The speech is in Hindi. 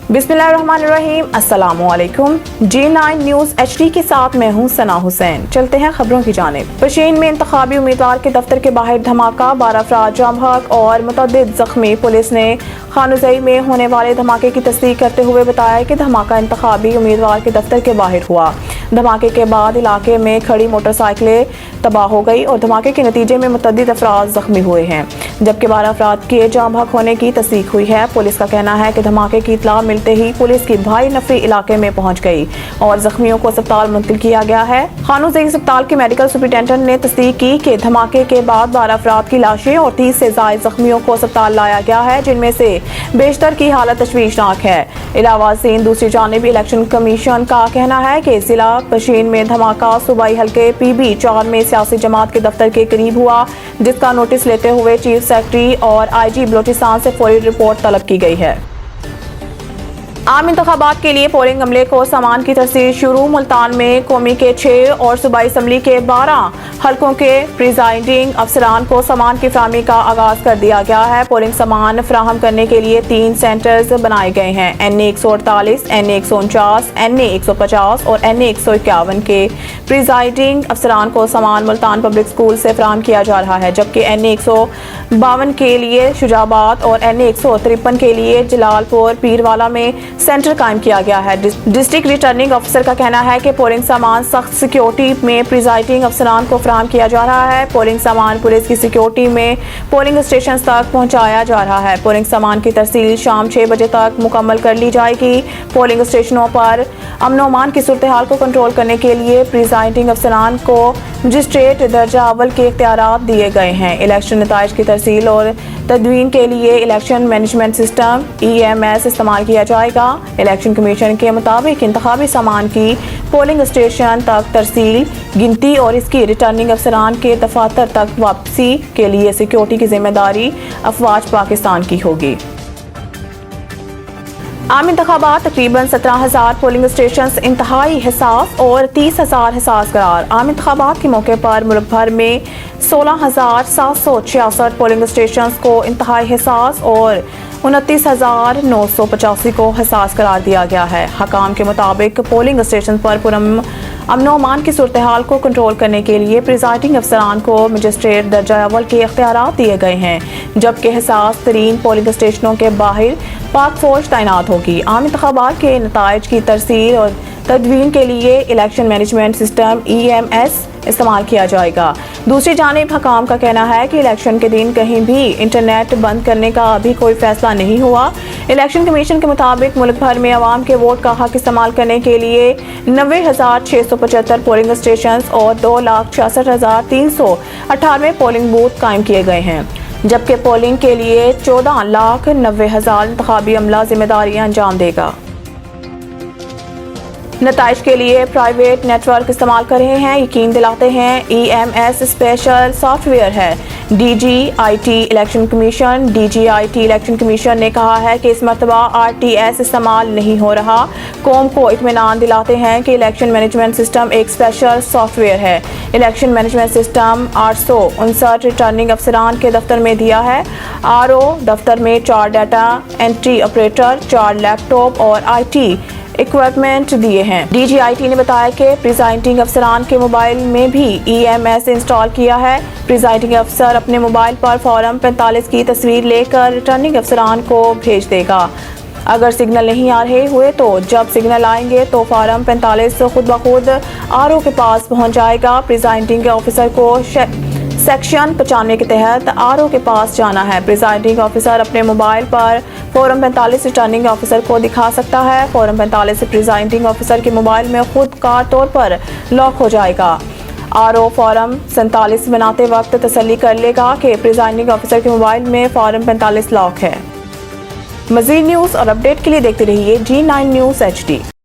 बिस्मिल्लाहिर्रहमानिर्रहीम, अस्सलामुअलैकुम। G9 न्यूज़ HD के साथ मैं हूँ सना हुसैन। चलते हैं खबरों की जानिब। पशीन में इंतखाबी उम्मीदवार के दफ्तर के बाहर धमाका, 12 अफराद जाम बहक और मुतअद्दिद जख्मी। पुलिस ने खानुजई में होने वाले धमाके की तस्दीक करते हुए बताया कि धमाका इंतखाबी उम्मीदवार के दफ्तर के बाहर हुआ। धमाके के बाद इलाके में खड़ी मोटरसाइकिलें तबाह हो गई और धमाके के नतीजे में मुतअद्दिद अफराद जख्मी हुए हैं, जबकि 12 अफराद के जाम बहक होने की तस्दीक हुई है। पुलिस का कहना है कि धमाके की इत्तला मिलते ही पुलिस की भारी नफरी इलाके में पहुंच गई और जख्मियों को अस्पताल मुंतकिल किया गया है। खानुजई अस्पताल के मेडिकल सुपरिटेंडेंट ने तस्दीक की कि धमाके के बाद 12 अफराद की लाशें और 30 से ज्यादा जख्मियों को अस्पताल लाया गया है, जिनमें से बेशतर की हालत तशवीशनाक है। इलावा से दूसरी जानिब इलेक्शन कमीशन का कहना है कि जिला पशीन में धमाका सूबाई हल्के PB4 में सियासी जमात के दफ्तर के करीब हुआ, जिसका नोटिस लेते हुए चीफ सेक्रेटरी और IG बलोचिस्तान से फौरी रिपोर्ट तलब की गई है। आम इंतखाबात के लिए पोलिंग अमले को सामान की तरसील शुरू। मुल्तान में कौमी के 6 और सूबाई असम्बली के 12 हल्कों के प्रिजाइडिंग अफसरान को सामान की फराहमी का आगाज कर दिया गया है। पोलिंग सामान फराहम करने के लिए 3 सेंटर्स बनाए गए हैं। NA 148, NA 149, NA 150 और NA 151 के प्रिजाइडिंग अफसरान को सामान मुल्तान पब्लिक स्कूल से फराहम किया जा रहा है, जबकि NA 152 के लिए शुजाबाद और NA 153 के लिए जलालपुर पीरवाला में सेंटर कायम किया गया है। डिस्ट्रिक्ट रिटर्निंग ऑफिसर का कहना है कि पोलिंग सामान सख्त सिक्योरिटी में प्रिजाइडिंग अफसरान को फराहम किया जा रहा है। पोलिंग सामान पुलिस की सिक्योरिटी में पोलिंग स्टेशन तक पहुंचाया जा रहा है। पोलिंग सामान की तरसील शाम 6 बजे तक मुकम्मल कर ली जाएगी। पोलिंग स्टेशनों पर अमन अमान की सूरत हाल को कंट्रोल करने के लिए प्रिजाइडिंग अफसरान को मजिस्ट्रेट दर्जा अव्वल के इख्तियारात दिए गए हैं। इलेक्शन नताइज की तरसील और तदवीन के लिए इलेक्शन मैनेजमेंट सिस्टम EMS इस्तेमाल किया जाएगा। इलेक्शन कमीशन के मुताबिक इंतखाबी सामान की पोलिंग स्टेशन तक तरसील, गिनती और इसकी रिटर्निंग अफसरान के दफातर तक वापसी के लिए सिक्योरिटी की जिम्मेदारी अफवाज पाकिस्तान की होगी। आम इंतखाबात तकरीबन 17,000 पोलिंग स्टेशन इंतहाई हिसास और 30,000 हिसास करार। आम इंतखाबात के मौके पर मुल्क भर में 16,766 पोलिंग स्टेशन को इंतहाई हिसास और 29,985 को हिसास करार दिया गया है। हकाम के मुताबिक पोलिंग स्टेशन पर अमन अमान की सूरत हाल को कंट्रोल करने के लिए प्रिजाइडिंग अफसरान को मजिस्ट्रेट दर्जा अव्वल के इख्तियारात दिए गए हैं, जबकि हिसास तरीन पोलिंग स्टेशनों के बाहर पाक फौज तैनात होगी। आम इंतखाबात के नताइज की तरसील और तदवीन के लिए इलेक्शन मैनेजमेंट सिस्टम EMS इस्तेमाल किया जाएगा। दूसरी जानिब हकाम का कहना है कि इलेक्शन के दिन कहीं भी इंटरनेट बंद करने का अभी कोई फैसला नहीं हुआ। इलेक्शन कमीशन के मुताबिक मुल्क भर में अवाम के वोट का हक इस्तेमाल करने के लिए 90,675 पोलिंग स्टेशन और 2,66,398 पोलिंग बूथ कायम किए गए हैं, जबकि पोलिंग के लिए 14,90,000 इंतखाबी अमला जिम्मेदारियां अंजाम देगा। नताइज के लिए प्राइवेट नेटवर्क इस्तेमाल कर रहे हैं, यकीन दिलाते हैं। EMS स्पेशल सॉफ्टवेयर है। DGIT election commission election commission ने कहा है कि इस मरतबा RTS इस्तेमाल नहीं हो रहा। कौम को इत्मीनान दिलाते हैं कि इलेक्शन मैनेजमेंट सिस्टम एक स्पेशल सॉफ्टवेयर है। इलेक्शन मैनेजमेंट सिस्टम 859 रिटर्निंग अफसरान के दफ्तर में दिया है। RO दफ्तर में 4 डाटा एंट्री ऑपरेटर, 4 लैपटॉप और IT इक्विपमेंट दिए हैं। DGIT ने बताया कि प्रिजाइडिंग अफसरान के मोबाइल में भी EMS इंस्टॉल किया है। प्रिजाइडिंग अफसर अपने मोबाइल पर फॉर्म 45 की तस्वीर लेकर रिटर्निंग अफसरान को भेज देगा। अगर सिग्नल नहीं आ रहे हुए तो जब सिग्नल आएंगे तो फॉर्म 45 खुद ब खुद RO के पास पहुंच जाएगा। प्रिजाइडिंग ऑफिसर को सेक्शन 95 के तहत RO के पास जाना है। प्रिजाइडिंग ऑफिसर अपने मोबाइल पर फॉर्म 45 रिटर्निंग ऑफिसर को दिखा सकता है। फॉर्म 45 प्रिजाइडिंग ऑफिसर के मोबाइल में खुद कार तौर पर लॉक हो जाएगा। RO फॉर्म 47 बनाते वक्त तसल्ली कर लेगा कि प्रिजाइडिंग ऑफिसर के मोबाइल में फॉर्म 45 लॉक है। मज़ीद न्यूज़ और अपडेट के लिए देखते रहिए G9 न्यूज़ HD।